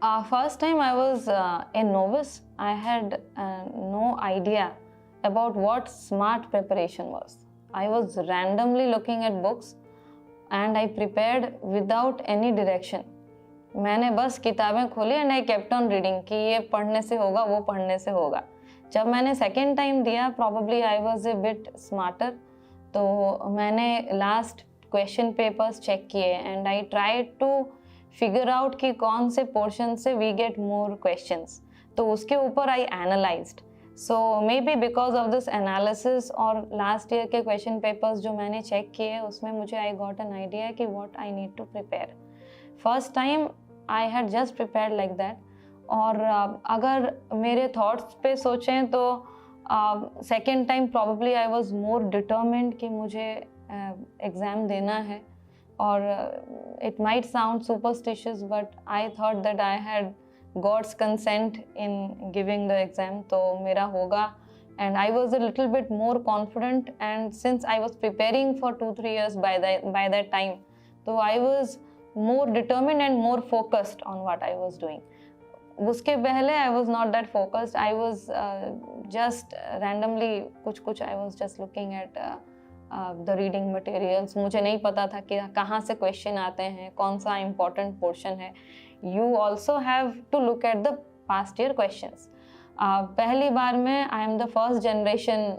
First time I was a novice, I had no idea about what smart preparation was. I was randomly looking at books and I prepared without any direction. मैंने बस किताबें खोली and I kept on reading कि ये पढ़ने से होगा, वो पढ़ने से होगा. जब मैंने सेकेंड टाइम दिया, probably I was a bit smarter, तो मैंने लास्ट क्वेश्चन पेपर्स चेक किए and I try to figure out कि कौन से पोर्शन से वी गेट मोर क्वेश्चंस, तो उसके ऊपर I analysed. So maybe because of this analysis और लास्ट ईयर के क्वेश्चन पेपर्स जो मैंने चेक किए, उसमें मुझे आई गॉट एन आइडिया कि what I need to prepare. First time I had just prepare like that. और अगर मेरे थॉट्स पे सोचें तो second time probably I was more determined कि मुझे एग्ज़ाम देना है. और it might sound superstitious but I thought that I had God's consent in giving the exam, तो मेरा होगा. And I was a little bit more confident, and since I was preparing for 2-3 years by that time, so I was more determined and more focused on what I was doing. उसके पहले I was not that focused. I was just randomly कुछ I was just looking at the reading materials. मुझे नहीं पता था कि कहाँ से क्वेश्चन आते हैं, कौन सा इम्पोर्टेंट पोर्शन है. You also have to look at the past year questions. पहली बार में I am the first generation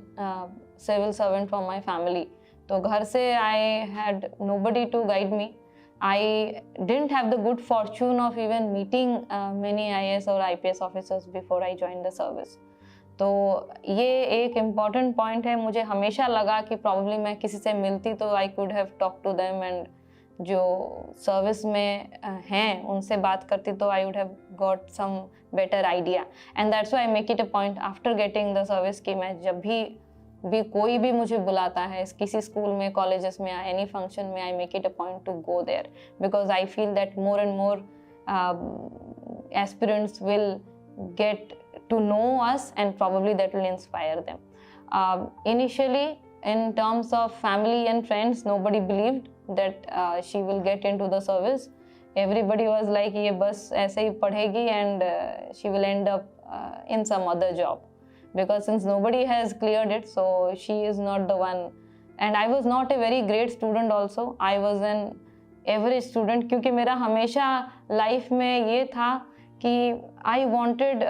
civil servant from my family, तो घर से I had nobody to guide me. I didn't have the good fortune of even meeting many IAS और IPS officers before I join the service. तो ये एक important point है. मुझे हमेशा लगा कि प्रॉब्लली मैं किसी से मिलती तो I could have talk to them, and जो सर्विस में हैं उनसे बात करती तो I would have got some better idea. And that's why I make it a point after getting the service कि मैं जब भी कोई भी मुझे बुलाता है किसी स्कूल में, कॉलेजेस में या एनी फंक्शन में, I make it a point to go there because I feel that more and more aspirants will get to know us and probably that will inspire them. Initially, in terms of family and friends, nobody believed that she will get into the service. Everybody was like ये बस ऐसे ही पढ़ेगी and she will end up in some other job, because since nobody has cleared it, so she is not the one. And I was not a very great student also. I was an average student क्योंकि मेरा हमेशा life में ये था कि I wanted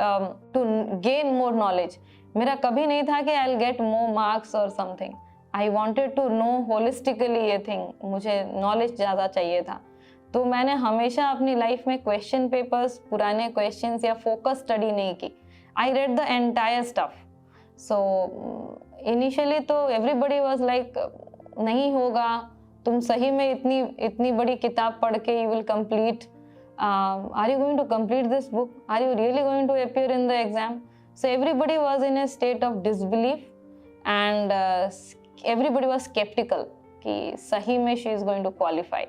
to gain more knowledge. मेरा कभी नहीं था कि I will get more marks और something. I wanted to know holistically ये थिंग. मुझे नॉलेज ज़्यादा चाहिए था. तो मैंने हमेशा अपनी लाइफ में क्वेश्चन पेपर्स, पुराने क्वेश्चंस या फोकस स्टडी नहीं की. I read the entire stuff. So initially तो एवरीबडी वॉज लाइक नहीं होगा, तुम सही में इतनी बड़ी किताब पढ़ के you will complete. Are you going to complete this book? Are you really going to appear in the exam? So everybody was in a state of disbelief, and everybody was skeptical कि सही में she is going to qualify.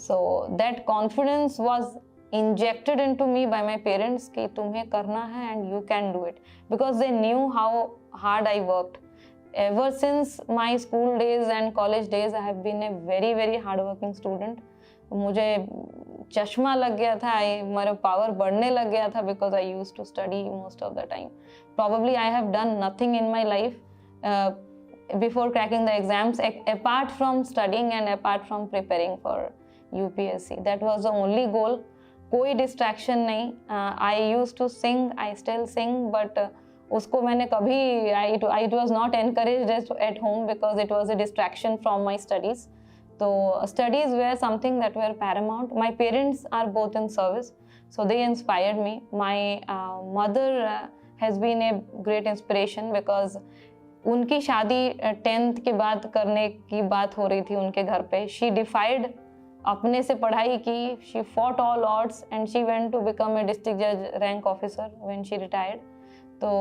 So that confidence was injected into me by my parents कि तुम्हें करना है and you can do it, because they knew how hard I worked. Ever since my school days and college days, I have been a very very hardworking student. मुझे चश्मा लग गया था, मेरा पावर बढ़ने लग गया था because I use to study most of the time. Probably I have done nothing in my life before cracking the exams apart from studying and apart from preparing for UPSC. That was the only goal. कोई distraction नहीं. I use to sing, I still sing, but उसको मैंने कभी I was not encouraged at home because it was a distraction from my studies. So studies were something that were paramount. My parents are both in service, so they inspired me. My mother has been a great inspiration because उनकी शादी 10th के बाद करने की बात हो रही थी उनके घर पे. She defied, अपने से पढ़ाई की. She fought all odds and she went to become a district judge rank officer when she retired. So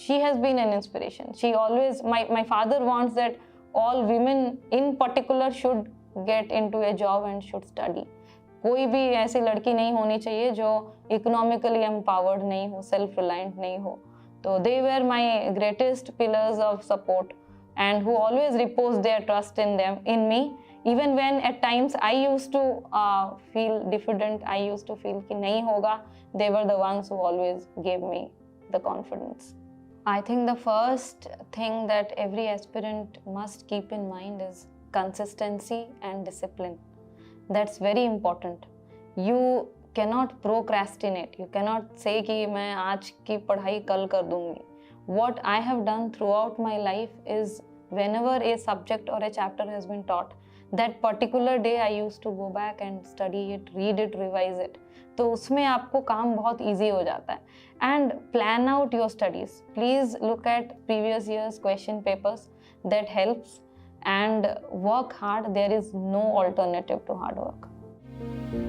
she has been an inspiration. She always, my father wants that all women in particular should get into a job and should study. कोई भी ऐसी लड़की नहीं होनी चाहिए जो economically empowered नहीं हो, सेल्फ रिलायंट नहीं हो. तो they were my greatest pillars of support and who always reposed their trust in me Even when at times I used to feel diffident, I used to feel कि नहीं होगा, they were the ones who always gave me the confidence. I think the first thing that every aspirant must keep in mind is consistency and discipline. That's very important. You cannot procrastinate. You cannot say कि मैं आज की पढ़ाई कल कर दूंगी. What I have done throughout my life is whenever a subject or a chapter has been taught, that particular day I used to go back and study it, read it, revise it. तो उसमें आपको काम बहुत easy हो जाता है. And plan out your studies. Please look at previous year's question papers. That helps. And work hard. There is no alternative to hard work.